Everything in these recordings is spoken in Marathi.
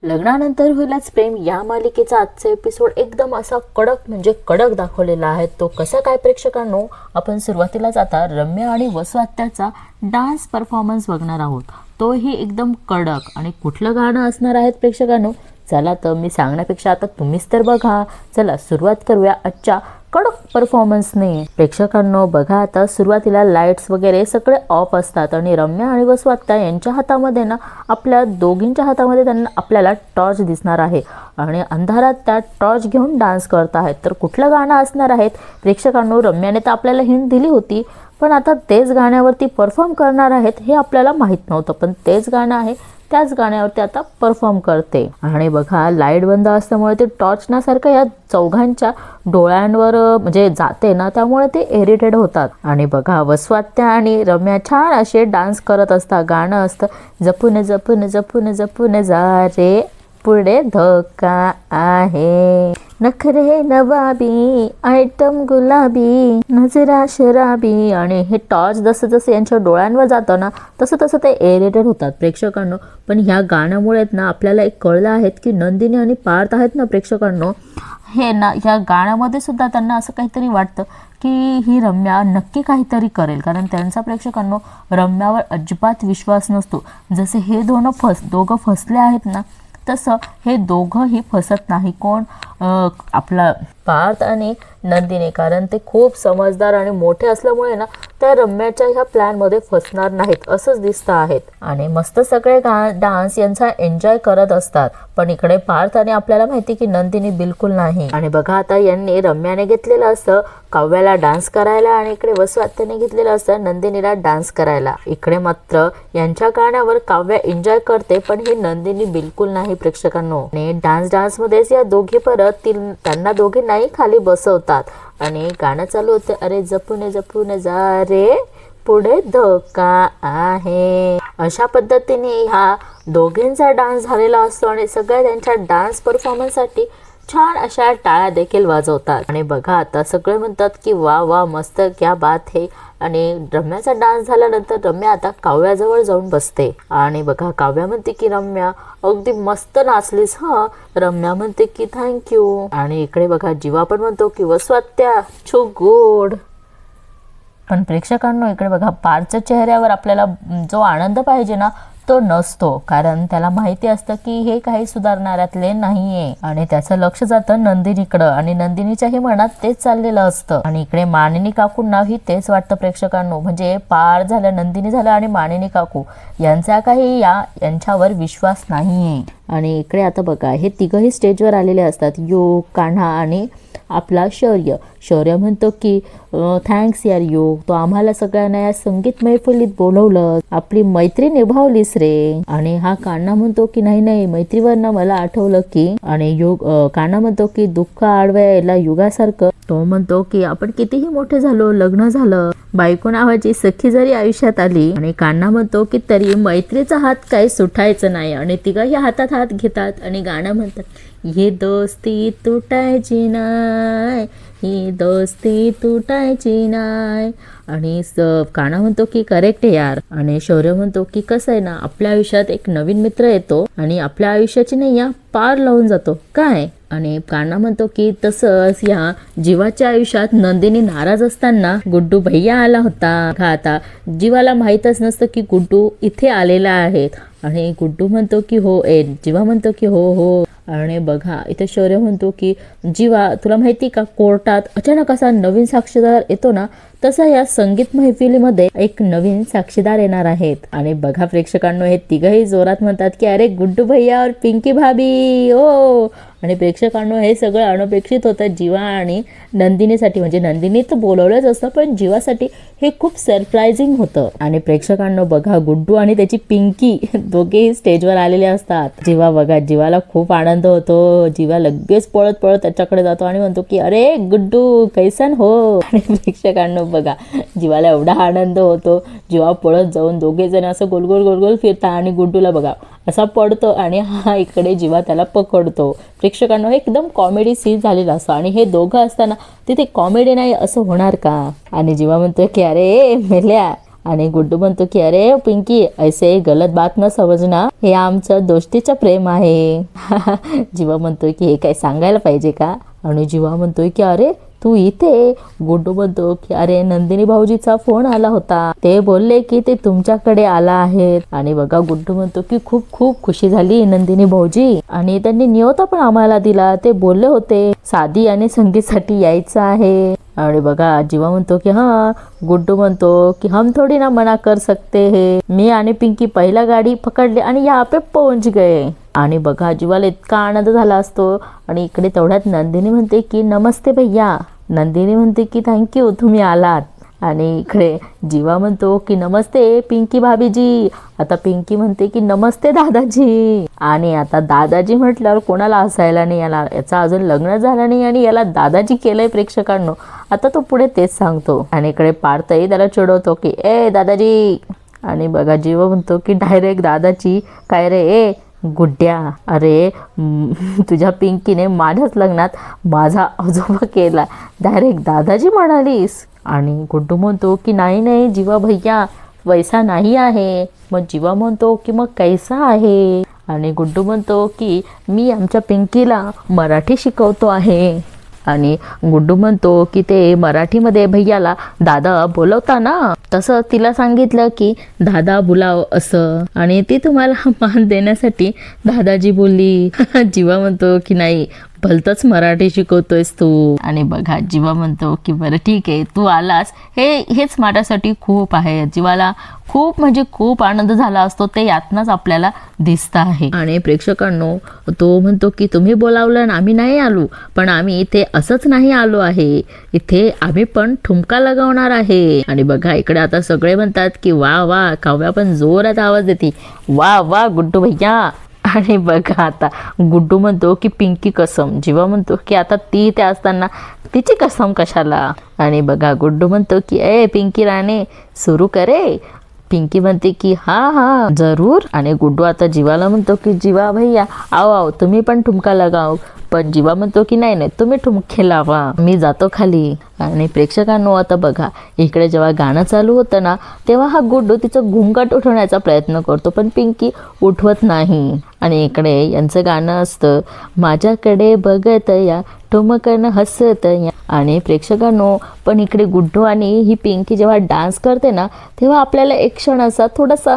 लग्नानंतर होईलच प्रेम या मालिकेचा आजचा एपिसोड एकदम असा कडक म्हणजे कडक दाखवलेला आहे. तो कसा काय प्रेक्षकांनो, आपण सुरुवातीलाच आता रम्या आणि वसु आत्याचा डान्स परफॉर्मन्स बघणार आहोत. तोही एकदम कडक. आणि कुठलं गाणं असणार आहे प्रेक्षकांनो, चला तर मी सांगण्यापेक्षा आता तुम्हीच तर बघा. चला सुरुवात करूया आजच्या कडक परफॉर्मन्सने. प्रेक्षकांनो बघा, आता सुरुवातीला लाईट्स वगैरे सगळे ऑफ असतात आणि रम्या आणि वसु आत्या यांच्या हातामध्ये ना, आपल्या दोघींच्या हातामध्ये त्यांना आपल्याला टॉर्च दिसणार आहे आणि अंधारात त्या टॉर्च घेऊन डान्स करत आहेत. तर कुठलं गाणं असणार आहेत प्रेक्षकांनो, रम्याने तर आपल्याला हिंट दिली होती, पण आता तेच गाण्यावरती परफॉर्म करणार आहेत हे आपल्याला माहीत नव्हतं, पण तेच गाणं आहे, त्याच गाण्यावरती आता परफॉर्म करते. आणि बघा, लाईट बंद असल्यामुळे ते टॉर्चनासारखं या चौघांच्या डोळ्यांवर म्हणजे जाते ना, त्यामुळे ते इरिटेट होतात. आणि बघा, वसु आत्या आणि रम्या छान असे डान्स करत असतात. गाणं असतं जपून जपून जपून जपून जा रे, पुढे धोका आहे, नखरे नवाबी, आयटम गुलाबी, नजरा शराबी. आणि हे टॉर्च जसं जसं यांच्या डोळ्यांवर जातं ना, तसं तसं ते इरिटेट होतात प्रेक्षकांनो. पण ह्या गाण्यामुळे ना आपल्याला एक कळलं आहे की नंदिनी आणि पार्थ आहेत ना प्रेक्षकांनो, हे ना ह्या गाण्यामध्ये सुद्धा त्यांना असं काहीतरी वाटतं की ही रम्या नक्की काहीतरी करेल, कारण त्यांचा प्रेक्षकांनो रम्यावर अजिबात विश्वास नसतो. जसे हे दोघं फसले आहेत ना, तसं हे दोघंही फसत नाही. कोण? आपला पार्थ आणि नंदिनी, कारण ते खूप समजदार आणि मोठे असल्यामुळे ना त्या रम्याच्या ह्या प्लॅनमध्ये फसणार नाहीत असंच दिसतं आहेत. आणि मस्त सगळे डान्स यांचा एन्जॉय करत असतात. पण इकडे पार्थ आणि आपल्याला माहिती की नंदिनी बिलकुल नाही. आणि बघा, आता यांनी रम्याने घेतलेलं असतं काव्याला डान्स करायला आणि इकडे वसु आत्याने घेतलेलं असतं नंदिनीला डान्स करायला. इकडे मात्र यांच्या गाण्यावर काव्या एन्जॉय करते, पण ही नंदिनी बिलकुल नाही प्रेक्षकांनो. आणि डान्स मध्येच या दोघी परत त्यांना दोघींनाही खाली बसवतात आणि गाणं चालू होतं, अरे जपून जपून जा रे, पुढे धोका आहे. अशा पद्धतीने ह्या दोघींचा डान्स झालेला असतो आणि सगळ्या त्यांच्या डान्स परफॉर्मन्ससाठी छान अशा टाळ्या देखील वाजवतात. आणि बघा, आता सगळे म्हणतात की वा वा, मस्त, क्या बात है. आणि रम्याचा डान्स झाल्यानंतर रम्या आता काव्याजवळ जाऊन बसते आणि बघा, काव्या म्हणते की रम्या अगदी मस्त नाचलीस हा. रम्या म्हणते की थँक्यू. आणि इकडे बघा, जीवा पण म्हणतो की वसु आत्या छो गुड. पण प्रेक्षकांनो इकडे बघा, पार्थच्या चेहऱ्यावर आपल्याला जो आनंद पाहिजे ना तो नसतो, कारण त्याला माहिती असतं की हे काही सुधारणाऱ्यातले नाहीये. आणि त्याचं लक्ष जातं नंदिनीकडं आणि नंदिनीच्याही मनात तेच चाललेलं असतं. आणि इकडे मानिनी काकूंनाही तेच वाटतं प्रेक्षकांनो, म्हणजे पार्थ झालं, नंदिनी झालं आणि मानिनी काकू यांचा काही यांच्यावर विश्वास नाहीये. आणि इकडे आता बघा, हे तिघही स्टेजवर आलेले असतात, योग, कान्हा आणि आपला शौर्य म्हणतो की थँक्स यार योग, तो आम्हाला सगळ्यांना या संगीत मैफिलीत बोलवलं, आपली मैत्री निभावलीस रे. आणि हा कान्हा म्हणतो की नाही नाही, मैत्रीवरनं मला आठवलं की. आणि योग कान्हा म्हणतो की दुःख आडवायला युगासारखं. तो म्हणतो की आपण कितीही मोठे झालो, लग्न झालं, बायको नावाची सखी जरी आयुष्यात आली. आणि कान्हा म्हणतो की तरी मैत्रीचा हात काही सुटायचं नाही. आणि तिघही हातात हात घेतात आणि गाणं म्हणतात, ही दोस्ती तुटायची नाय, ही दोस्ती तुटायची नाय. आणि कान्हा म्हणतो की करेक्ट यार. आणि शौर्य म्हणतो की कसं आहे ना, आपल्या आयुष्यात एक नवीन मित्र येतो आणि आपल्या आयुष्याची नैया पार लावून जातो काय. आणि कान्हा म्हणतो की तसंच ह्या जीवाच्या आयुष्यात नंदिनी नाराज असताना गुड्डू भैया आला होता. आता जीवाला माहीतच नसतं की गुड्डू इथे आलेला आहेत. आणि गुड्डू म्हणतो की हो, जीवा म्हणतो की हो हो. आणि बघा, इथे शौर्य म्हणतो की जीवा, तुला माहिती का, कोर्टात अचानक असा नवीन साक्षीदार येतो ना, तसं या संगीत मैफिलीमध्ये एक नवीन साक्षीदार येणार आहेत. आणि बघा प्रेक्षकांनो, हे तिघही जोरात म्हणतात की अरे गुड्डू भैया और पिंकी भाभी ओ. आणि प्रेक्षकांनो, हे सगळं अनपेक्षित होतं जीवा आणि नंदिनीसाठी. म्हणजे नंदिनी तर बोलवलंच असतं, पण जीवासाठी हे खूप सरप्रायझिंग होतं. आणि प्रेक्षकांनो बघा, गुड्डू आणि त्याची पिंकी दोघेही स्टेजवर आलेले असतात. जीवा बघा, जीवाला खूप आनंद होतो. जीवा लगेच पळत पळत त्याच्याकडे जातो आणि म्हणतो की अरे गुड्डू कैसन हो. आणि प्रेक्षकांनो बघा, जीवाला एवढा आनंद होतो, जीवा पळत जाऊन दोघे जण असं गोलगोल गोलगोल फिरतात आणि गुड्डूला बघा असा पडतो आणि हा इकडे जीवा त्याला पकडतो. प्रेक्षकांनो, एकदम कॉमेडी सीन झालेला असतो. आणि हे दोघं असताना तिथे कॉमेडी नाही असं होणार का. आणि जीवा म्हणतोय की अरे मेल्या, आणि गुड्डू म्हणतो की अरे पिंकी ऐसे गलत बात न समजना, हे आमचं दोस्तीचं प्रेम आहे. जीवा म्हणतोय की हे काय सांगायला पाहिजे का? आणि जीवा म्हणतोय की अरे तू इथे. गुड्डू म्हणतो की अरे नंदिनी भाऊजीचा फोन आला होता, ते बोलले की ते तुमच्याकडे आला आहेत. आणि बघा गुड्डू म्हणतो की खूप खूप खुशी झाली नंदिनी भाऊजी, आणि त्यांनी नियोता पण आम्हाला दिला. ते बोलले होते सादी आणि संगीतसाठी यायचं आहे. आणि बघा जीवा म्हणतो की हा. गुड्डू म्हणतो की हम थोडी ना मना कर सकते है. मी आणि पिंकी पहिला गाडी पकडली आणि यहाँ पे पहुंच गए. आणि बघा जीवाला इतका आनंद झाला असतो. आणि इकडे तेवढ्यात नंदिनी म्हणते की नमस्ते भैया. नंदिनी म्हणते की थँक्यू तुम्ही आलात. आणि इकडे जीवा म्हणतो की नमस्ते पिंकी भाभीजी. आता पिंकी म्हणते की नमस्ते दादाजी. आणि आता दादाजी म्हटल्यावर कोणाला हसायला नाही येणार. याचा अजून लग्न झालं नाही आणि याला दादाजी केलंय प्रेक्षकांनो. आता तो पुढे तेच सांगतो. आणि इकडे पार्थही त्याला चिडवतो की ए दादाजी. आणि बघा जीवा म्हणतो की डायरेक्ट दादाजी काय रे ए गुड्ड्या, अरे तुझ्या पिंकीने माझ्याच लग्नात माझा आजोबा केला, डायरेक्ट दादाजी म्हणालीस. आणि गुड्डू म्हणतो की नाही नाही जीवा भैया वैसा नाही आहे. मग जीवा म्हणतो की मग कैसा आहे? आणि गुड्डू म्हणतो की मी आमच्या पिंकीला मराठी शिकवतो आहे. आणि गुड्डू म्हणतो की ते मराठीमध्ये भैयाला दादा बोलवता ना, तसं तिला सांगितलं की दादा बुलाव असं, आणि ती तुम्हाला मान देण्यासाठी दादाजी बोलली. जीवा म्हणतो की नाही भलतंच मराठी शिकवतोयस तू. आणि बघा जीवा म्हणतो की बरं ठीक आहे तू आलास, हेच माझ्यासाठी खूप आहे. जीवाला खूप म्हणजे खूप आनंद झाला असतो, ते यातनंच आपल्याला दिसतं आहे. आणि प्रेक्षकांनो तो म्हणतो की तुम्ही बोलावलं ना आम्ही नाही आलो, पण आम्ही इथे असंच नाही आलो आहे, इथे आम्ही पण ठुमका लगावणार आहे. आणि बघा इकडे आता सगळे म्हणतात की वा वा. काव्या पण जोरात आवाज देते वा वा गुड्डू भैया. आणि बघा आता गुड्डू म्हणतो की पिंकी कसम. जीवा म्हणतो की आता ती इथे असताना तिची कसम कशाला? आणि बघा गुड्डू म्हणतो की ए पिंकी राणे सुरू करे. पिंकी म्हणते की हा हा जरूर. आणि गुड्डू आता जीवाला म्हणतो की जीवा भैया आओ आओ तुम्ही पण ठुमका लगाव. पण जीवा म्हणतो की नाही नाही तुम्ही ठुमके लावा, मी जातो खाली. आणि प्रेक्षकांनो आता बघा इकडे जेव्हा गाणं चालू होतं ना तेव्हा हा गुड्डू तिचं घुंगट उठवण्याचा प्रयत्न करतो, पण पिंकी उठवत नाही. आणि इकडे यांचं गाणं असतं माझ्याकडे बघत या ठुमकन हसत या. आणि प्रेक्षकांनो पण इकडे गुड्डू आणि ही पिंकी जेव्हा डान्स करते ना तेव्हा आपल्याला एक क्षण असा थोडासा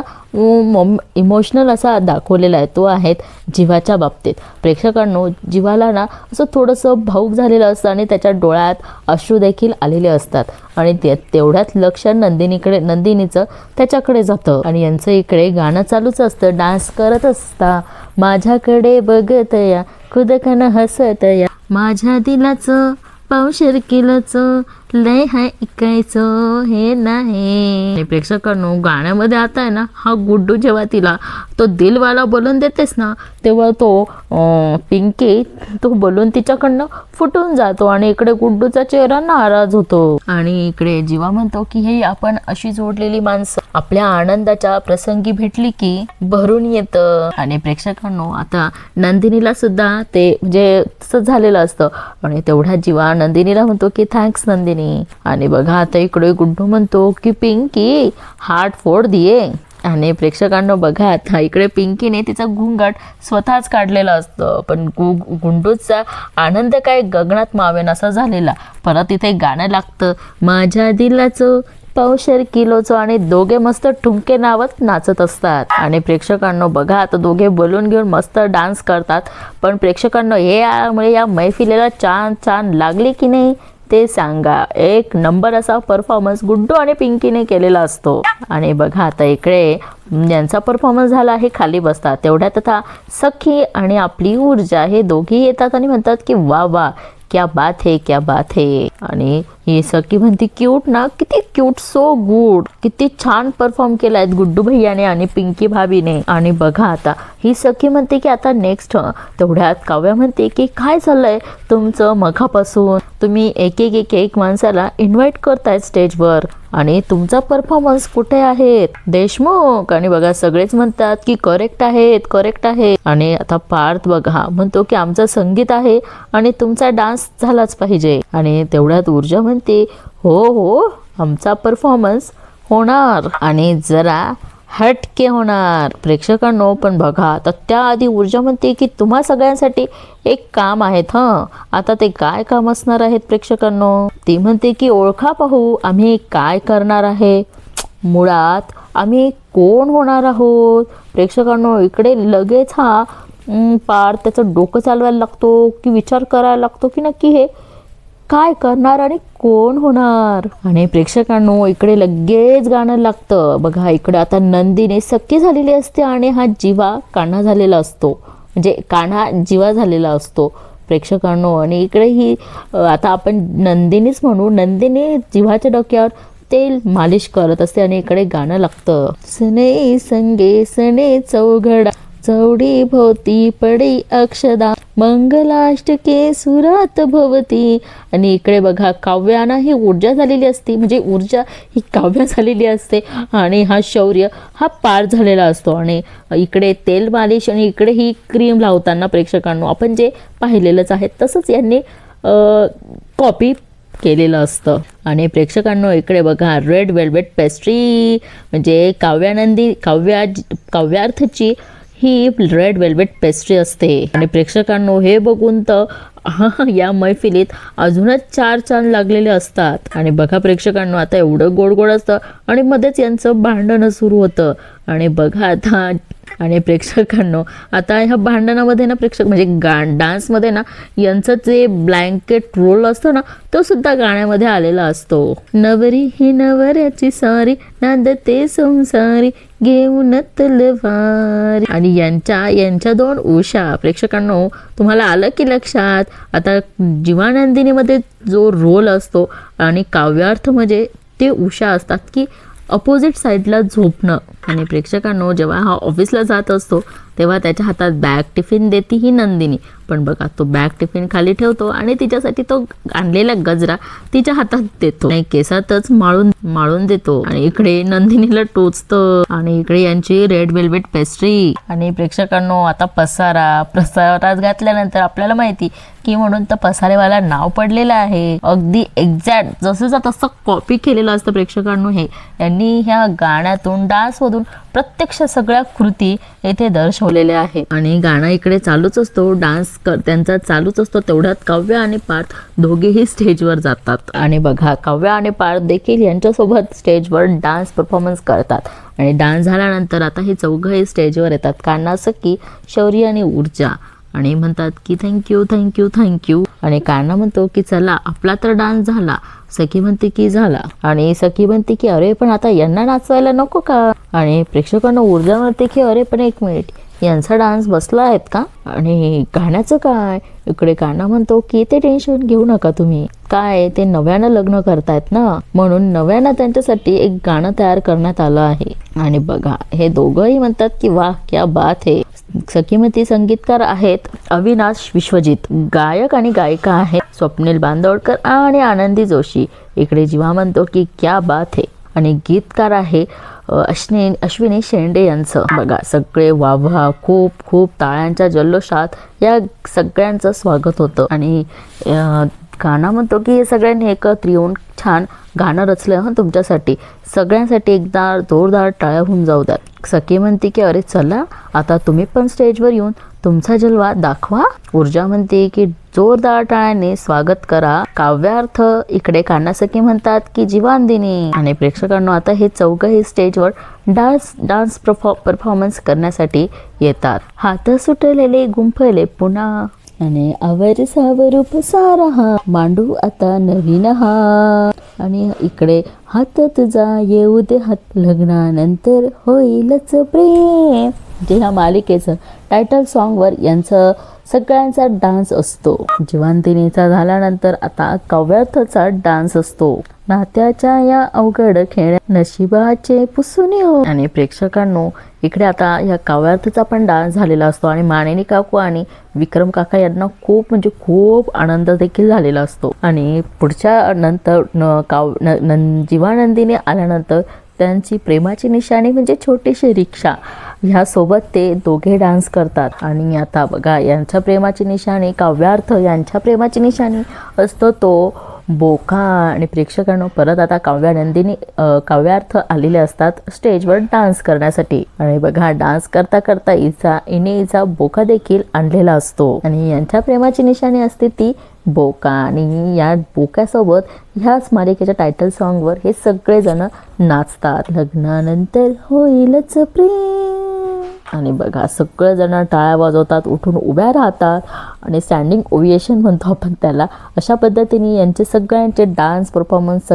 इमोशनल असा दाखवलेला आहे, तो आहेत जीवाच्या बाबतीत. प्रेक्षकांनो जीवाला ना असं थोडंसं भाऊक झालेलं असतं आणि त्याच्या डोळ्यात अश्रू देखील आलेले असतात. आणि तेवढ्यात लक्ष नंदिनीचं त्याच्याकडे जातं. आणि यांचं इकडे गाणं चालूच असतं, डान्स करत असता माझ्याकडे बघत या खुदकन हसत या, माझ्या दिलाचं पावशेर किलोचं लय हाय इकायचं हे नाही. प्रेक्षकांनो गाण्यामध्ये आता आहे ना हा गुड्डू जेव्हा तिला तो दिलवाला बोलून देतेस ना तेव्हा तो पिंकी तो बोलून तिच्याकडनं फुटून जातो. आणि इकडे गुड्डूचा चेहरा नाराज होतो. आणि इकडे जीवा म्हणतो की हे आपण अशी जोडलेली माणसं आपल्या आनंदाच्या प्रसंगी भेटली की भरून येतं. आणि प्रेक्षकांनो आता नंदिनीला सुद्धा ते म्हणजे तसं झालेलं असतं. आणि तेवढा जीवा नंदिनीला म्हणतो की थँक्स नंदिनी. आणि बघा आता इकडे गुड्डू म्हणतो की पिंकी हार्ट फोड दिये. आणि प्रेक्षकांना बघा आता इकडे पिंकीने तिचा घुंगट स्वतःच काढलेला असतं, पण गुंडूचा आनंद काय गगनात मावेन असा झालेला. परत इथे गाणं लागतं माझ्या दिलाचं पावशेर किलोचं, आणि दोघे मस्त ठुमके नावत नाचत असतात. आणि प्रेक्षकांना बघा आता दोघे बोलून घेऊन मस्त डान्स करतात. पण प्रेक्षकांना हे यामुळे या मैफिलीला छान लागली की नाही ते सांगा. एक नंबर असा परफॉर्मन्स गुड्डू आणि पिंकीने केलेला असतो. आणि बघा आता इकडे यांचा परफॉर्मन्स झाला आहे, खाली बसतात. तेवढ्यात आता सखी आणि आपली ऊर्जा हे दोघी येतात आणि म्हणतात की वा वा क्या बात है क्या बात है. आणि ही सखी म्हणते क्यूट ना, किती क्यूट, सो गुड, किती छान परफॉर्म केलाय गुड्डू भैयाने आणि पिंकी भाभीने. आणि बघा आता ही सखी म्हणते की आता नेक्स्ट. तेवढ्यात काव्या म्हणते की काय चाललंय तुमचं मघापासून, तुम्ही एक माणसाला इन्व्हाइट करताय स्टेजवर आणि तुमचा परफॉर्मन्स कुठे आहे देशमुख. आणि बघा सगळेच म्हणतात की करेक्ट आहे. आणि आता पार्थ बघा म्हणतो की आमचं संगीत आहे आणि तुमचा डान्स झालाच पाहिजे. आणि तेवढ्यात ऊर्जा म्हणते हो आमचा परफॉर्मन्स होणार आणि जरा हटके होणार प्रेक्षकांनो. पण बघा तर त्याआधी ऊर्जा म्हणते की तुम्हा सगळ्यांसाठी एक काम आहेत आता ते काय काम असणार आहेत प्रेक्षकांनो. ती म्हणते की ओळखा पाहू आम्ही काय करणार आहे. मुळात आम्ही कोण होणार आहोत. प्रेक्षकांनो इकडे लगेच पार त्याचं डोकं चालवायला लागतो की विचार करायला लागतो की नक्की हे काय करणार आणि कोण होणार. आणि प्रेक्षकांनो इकडे लगेच गाणं लागतं. बघा इकडे आता नंदिनी सख्खी झालेली असते आणि हा जीवा कान्हा झालेला असतो, म्हणजे कान्हा जीवा झालेला असतो प्रेक्षकांनो. आणि इकडे ही आता आपण नंदिनीच म्हणू, नंदिनी जीवाच्या डोक्यावर तेल मालिश करत असते आणि इकडे गाणं लागतं. सने संगे सने चौघडा चौडी भोवती पडी अक्षदा मंगलाष्टके सुरात भवती. आणि इकडे बघा काव्याना ही ऊर्जा झालेली असते, म्हणजे ऊर्जा ही काव्य झालेली असते आणि हा शौर्य हा पार झालेला असतो. आणि इकडे तेल मालिश आणि इकडे ही क्रीम लावताना प्रेक्षकांनो आपण जे पाहिलेलंच आहे तसंच यांनी कॉपी केलेलं असतं. आणि प्रेक्षकांनो इकडे बघा रेड वेल्वेट पेस्ट्री, म्हणजे काव्यार्थची ही रेड वेल्वेट पेस्ट्री असते. आणि प्रेक्षकांनो हे बघून तर या मैफिलीत अजूनच चार चांद लागलेले असतात. आणि बघा प्रेक्षकांनो आता एवढं गोड गोड असतं आणि मध्येच यांचं भांडणं सुरू होतं. आणि बघा आता आणि प्रेक्षकांनो आता ह्या भांडणामध्ये ना म्हणजे डान्समध्ये ना यांचं जे ब्लँकेट रोल असतो ना तो सुद्धा गाण्यामध्ये आलेला असतो. नवरी ही नवऱ्याची सारी नांदते संसारी घेऊन तलवारी. आणि यांच्या दोन उषा प्रेक्षकांनो तुम्हाला आलं की लक्षात. आता जीवानंदिनीमध्ये जो रोल असतो आणि काव्यार्थ म्हणजे ते उषा असतात की अपोजिट साईडला झोपणं. आणि प्रेक्षकांनो जेव्हा हा ऑफिसला जात असतो तेव्हा त्याच्या हातात बॅग टिफिन देते ही नंदिनी. पण बघा तो बॅग टिफिन खाली ठेवतो आणि तिच्यासाठी तो आणलेला गजरा तिच्या हातात देतो आणि केसातच माळून देतो. आणि इकडे नंदिनीला टोचतं. आणि इकडे यांची रेड वेल्वेट पेस्ट्री. आणि प्रेक्षकांनो आता प्रसारात घातल्यानंतर आपल्याला माहिती की म्हणून तर पसारेवाला नाव पडलेलं आहे. अगदी एक्झॅक्ट जसं तसं कॉपी केलेलं असतं प्रेक्षकांनो. हे यांनी ह्या गाण्यातून डान्समधून प्रत्यक्ष सगळ्या कृती येथे दर्शवलेल्या आहे. आणि गाणं इकडे चालूच असतो, डान्स त्यांचा चालूच असतो. तेवढ्यात काव्य आणि पार्थ दोघेही स्टेजवर जातात. आणि बघा काव्य आणि पार्थ देखील यांच्यासोबत स्टेजवर डान्स परफॉर्मन्स करतात. आणि डान्स झाल्यानंतर आता हे चौघंही स्टेजवर येतात, कान्हा, सखी, शौर्य आणि ऊर्जा. आणि म्हणतात की थँक्यू थँक्यू थँक्यू. आणि कान्हा म्हणतो की चला आपला तर डान्स झाला. सखी म्हणते की झाला. आणि सखी म्हणते की अरे पण आता यांना नाचवायला नको का. आणि प्रेक्षकांना ऊर्जा म्हणते की अरे पण एक मिनिट यांचा डान्स बसला आहेत का आणि गाण्याचं काय. इकडे कान्हा म्हणतो की ते टेन्शन घेऊ नका तुम्ही, काय ते नव्यानं लग्न करतायत ना म्हणून नव्यानं त्यांच्यासाठी एक गाणं तयार करण्यात आलं आहे. आणि बघा हे दोघंही म्हणतात की वाह क्या बात है. सखीमती संगीतकार आहेत अविनाश विश्वजित, गायक आणि गायिका आहेत स्वप्नील बांदोडकर आणि आनंदी जोशी. इकडे जीवा म्हणतो की क्या बात है. आणि गीतकार आहे अश्विनी शेंडे यांचं. बघा सगळे वाह खूप खूप टाळ्यांच्या जल्लोषात या सगळ्यांचं स्वागत होतं. आणि गाणं म्हणतो की सगळ्यांनी एकत्र येऊन छान गाणं रचलं तुमच्यासाठी, सगळ्यांसाठी एकदा जोरदार टाळ्या होऊन जाऊ द्या. सखी म्हणते की अरे चला आता तुम्ही पण स्टेजवर येऊन तुमचा जलवा दाखवा. ऊर्जा म्हणते की जोरदार टाळ्याने स्वागत करा. काव्यार्थ इकडे कान्हा सखी म्हणतात की जीवानंदिनी. आणि प्रेक्षकांनो आता हे चौघही स्टेजवर डान्स परफॉर्मन्स करण्यासाठी येतात. हात सुटलेले गुंफले पुन्हा आणि आवर सावरूप सारा मांडू आता नवीन हात. आणि इकडे हात तुझा येऊ दे हात लग्नानंतर होईलच प्रेम, जे ह्या मालिकेचं टायटल सॉन्गवर यांचं सगळ्यांचा डान्स असतो. जीवांतिनीचा झाल्यानंतर आता काव्यार्थचा डान्स असतो. नात्याच्या या अवघड खेळ नशिबाचे पुसून हो. आणि प्रेक्षकांनो इकडे आता या काव्यार्थचा पण डान्स झालेला असतो. आणि मानिनी काकू आणि विक्रम काका यांना खूप आनंद देखील झालेला असतो. आणि पुढच्या नंतर जीवानंदिनी आल्यानंतर त्यांची प्रेमाची निशाणी म्हणजे छोटीशी रिक्षा ह्यासोबत ते दोघे डान्स करतात. आणि आता बघा यांच्या प्रेमाची निशाणी काव्यार्थ यांच्या प्रेमाची निशाणी असतो तो बोका आणि प्रेक्षकांनो परत आता काव्या नंदिनी काव्यार्थ आलेले असतात स्टेजवर डान्स करण्यासाठी. आणि बघा डान्स करता करता हिचा बोका देखील आणलेला असतो आणि यांच्या प्रेमाची निशाणी असते ती बोका. आणि या बोक्यासोबत ह्याच मालिकेच्या टायटल सॉन्गवर हे सगळेजण नाचतात. लग्नानंतर होईलच प्रेम. आणि बघा सगळेजण टाळ्या वाजवतात, उठून उभ्या राहतात आणि स्टँडिंग ओव्हिएशन म्हणतो आपण त्याला. अशा पद्धतीने यांचे सगळ्यांचे डान्स परफॉर्मन्स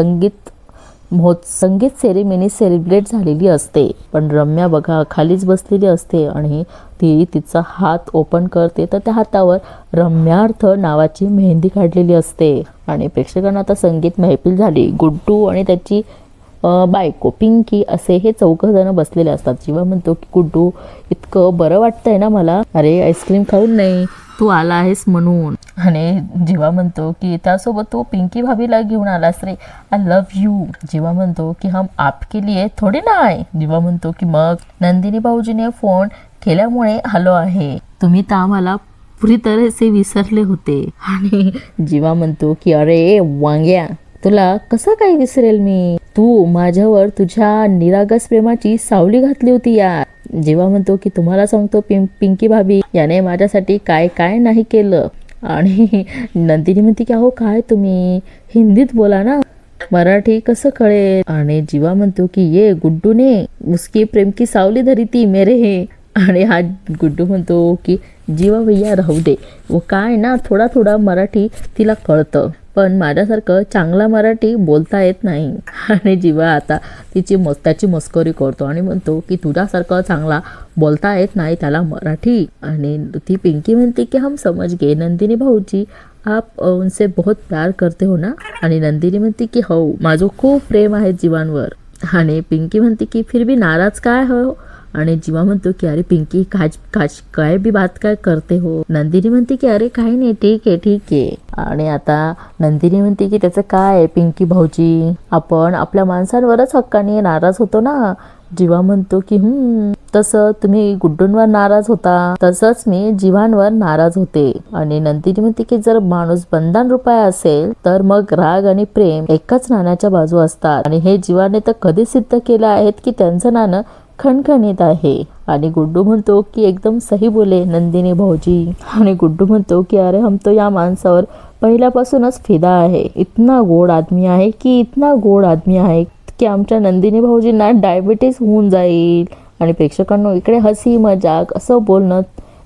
संगीत सेरेमनी सेलिब्रेट झालेली असते. पण रम्या बघा खालीच बसलेली असते आणि ती तिचा हात ओपन करते तर त्या हातावर रम्यार्थ नावाची मेहंदी काढलेली असते. आणि प्रेक्षकांना आता संगीत महफिल झाली. गुड्डू आणि त्याची बायको पिंकी असे हे चौघजण बसलेले असतात. जेव्हा म्हणतो की गुड्डू इतकं बरं वाटतंय ना मला, अरे आईस्क्रीम खाऊन नाही तू आला आहेस म्हणून. आणि जेव्हा म्हणतो की त्यासोबत तो पिंकी भाभीला घेऊन आलास रे, आय लव्ह यू. जेव्हा म्हणतो की हम आपके लिए थोडी ना आहे. जेव्हा म्हणतो की मग नंदिनी भाऊजीने फोन केल्यामुळे आलो आहे, तुम्ही तर आम्हाला पुरी तरह से विसरले होते. आणि जेव्हा म्हणतो की अरे वांग्या तुला कसं काय विसरेल मी, तू माझ्यावर तुझ्या निरागस प्रेमाची सावली घातली होती यार. जेव्हा म्हणतो की तुम्हाला सांगतो पिंकी भाभी याने माझ्यासाठी काय काय नाही केलं. आणि नंदिनी म्हणते की अहो काय तुम्ही हिंदीत बोला ना, मराठी कसं कळेल. आणि जीवा म्हणतो की ये गुड्डू ने उसकी प्रेम की सावली धरी ती मेरे हे. आणि हा गुड्डू म्हणतो की जीवा भैया राहू दे, व काय ना थोडा थोडा मराठी तिला कळतं, पण माझ्यासारखं चांगला मराठी बोलता येत नाही. आणि जीवा आता त्याची मस्करी करतो आणि म्हणतो की तुझ्यासारखं चांगला बोलता येत नाही त्याला मराठी. आणि ती पिंकी म्हणते की हम समज गे नंदिनी भाऊजी, आप उनसे बहुत प्यार करते हो ना. आणि नंदिनी म्हणते की हो माझं खूप प्रेम आहे जीवांवर. आणि पिंकी म्हणते की फिर भी नाराज काय हो. आणि जीवा म्हणतो की अरे पिंकी काय भी बात काय करते हो. नंदिनी म्हणते की अरे काही नाही ठीक आहे. आणि आता नंदिनी म्हणते की त्याचं काय पिंकी भाऊजी, आपण आपल्या माणसांवरच हक्काने नाराज होतो ना. जीवा म्हणतो की तसं तुम्ही गुड्डूंवर नाराज होता तसंच मी जीवांवर नाराज होते. आणि नंदिनी म्हणते की जर माणूस बंधन रुपया असेल तर मग राग आणि प्रेम एकाच नाण्याच्या बाजू असतात. आणि हे जीवाने तर कधी सिद्ध केलं आहेत की त्यांचं नाणं खणखणीत आहे. आणि गुड्डू म्हणतो की एकदम सही बोले नंदिनी भाऊजी. आणि गुड्डू म्हणतो की अरे हम तो या माणसावर पहिल्यापासूनच फिदा आहे. इतना गोड आदमी आहे की आमच्या नंदिनी भाऊजींना डायबिटीस होऊन जाईल. आणि प्रेक्षकांना इकडे हसी मजाक असं बोलणं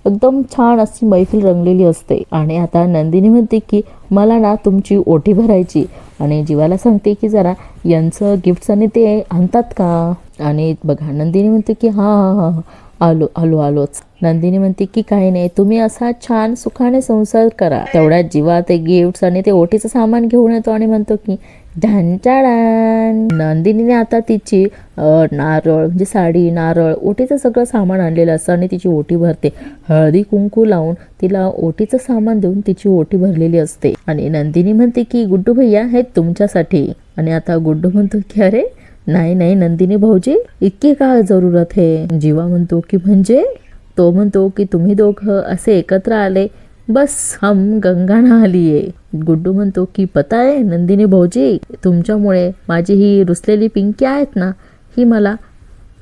एकदम छान अशी मैफिल रंगलेली असते. आणि आता नंदिनी म्हणते की मला ना तुमची ओटी भरायची. आणि जीवाला सांगते की जरा यांचं गिफ्ट्स आणि ते आणतात का. आणि बघा नंदिनी म्हणते की हां आलोच. नंदिनी म्हणते की काही नाही, तुम्ही असा छान सुखाने संसार करा. तेवढ्यात जीवा ते गिफ्ट्स आणि ते ओटीचं सामान घेऊन येतो आणि म्हणतो की ढांचाडान. नंदिनीने आता तिची नारळ म्हणजे साडी नारळ ओटीचं सगळं सामान आणलेलं असतं आणि तिची ओटी भरते. हळदी कुंकू लावून तिला ओटीचं सामान देऊन तिची ओटी भरलेली असते. आणि नंदिनी म्हणते की गुड्डू भैया हे तुमच्यासाठी. आणि आता गुड्डू म्हणतो की अरे नाही नंदिनी भाऊजी इतकी काय जरूरत है. जीवा म्हणतो की म्हणजे, तो म्हणतो की तुम्ही दोघं असे एकत्र आले बस हम गंगा नहालिये. गुड्डू म्हणतो की पता आहे नंदिनी भाऊजी, तुमच्यामुळे माझी ही रुसलेली पिंकी आहेत ना ही मला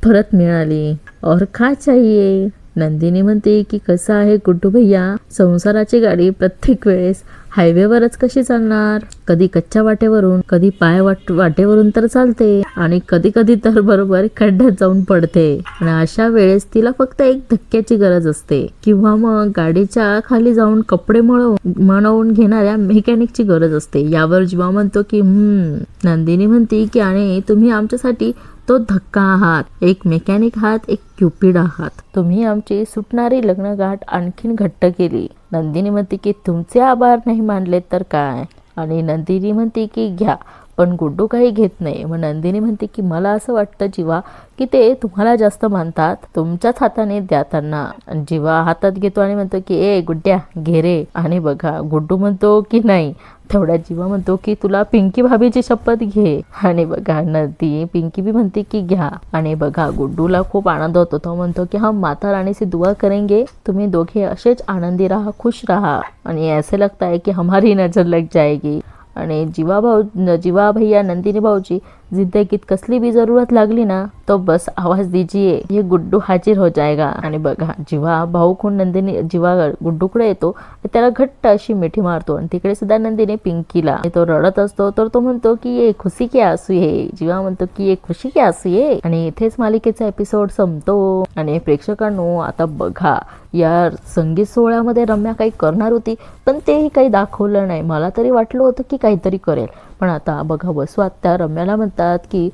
परत मिळाली. और काय चाहिए. नंदिनी म्हणते की कसं आहे गुड्डू भैया, संसाराची गाडी प्रत्येक वेळेस हायवेवरच कशी चालणार. कधी कच्च्या वाटेवरून कधी वाटेवरून तर चालते आणि कधी कधी तर बरोबर खड्ड्यात जाऊन पडते. आणि अशा वेळेस तिला फक्त एक धक्क्याची गरज असते किंवा मग गाडीच्या खाली जाऊन कपडे मळवून घेणाऱ्या मेकॅनिकची गरज असते. यावर जीवा म्हणतो की नंदिनी म्हणते की आणि तुम्ही आमच्यासाठी तो धक्का आहात, एक मेकॅनिक आहात, एक क्युपिड आहात. तुम्ही आमची सुटणारी लग्नगाठ आणखीन घट्ट केली. नंदिनी म्हणते की तुमचे आभार नाही मानले तर काय. आणि नंदिनी म्हणते की घ्या, पण गुड्डू काही घेत नाही. मग नंदिनी म्हणते की मला असं वाटतं जीवा की ते तुम्हाला जास्त मानतात, तुमच्याच हाताने द्या त्यांना. आणि जीवा हातात घेतो आणि म्हणतो की ए गुड्ड्या घे रे. आणि बघा गुड्डू म्हणतो की नाही. तेवढ्यात जीवा म्हणतो की तुला पिंकी भाभीची शपथ घे. आणि बघा नदी पिंकी भी म्हणते की घ्या. आणि बघा गुड्डूला खूप आनंद होतो. तो म्हणतो की हम माता रानी से दुआ करेंगे, तुम्ही दोघे असेच आनंदी राहा, खुश रहा. आणि ऐसे लगता है की हमारी नजर लग जाएगी. आणि जीवा भैया नंदिनी भाऊजी जिंदगीत कसली भी जरूरत लागली ना तो बस आवाज दीजिए ये गुड्डू हाजीर हो जाएगा. आणि बघा जीवा भाऊ खून जीवा गुड्डूकडे येतो, त्याला घट्ट अशी मिठी मारतो आणि तिकडे सुद्धा नंदिनी पिंकीला, तो रडत असतो तर तो म्हणतो की ये खुशी की आंसू आहे. जीवा म्हणतो की ये खुशी की आंसू आहे. आणि इथेच मालिकेचा एपिसोड संपतो. आणि प्रेक्षकांनो आता बघा या संगीत सोहळ्यामध्ये रम्या काही करणार होती पण तेही काही दाखवलं नाही. मला तरी वाटलं होतं की काहीतरी करेल, पण आता बघा वसू आत्या रम्याला म्हणतात की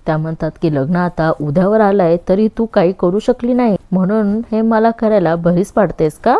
त्या म्हणतात की लग्न आता उद्यावर आलंय तरी तू काही करू शकली नाही म्हणून हे मला करायला भरीस पाडतेस का.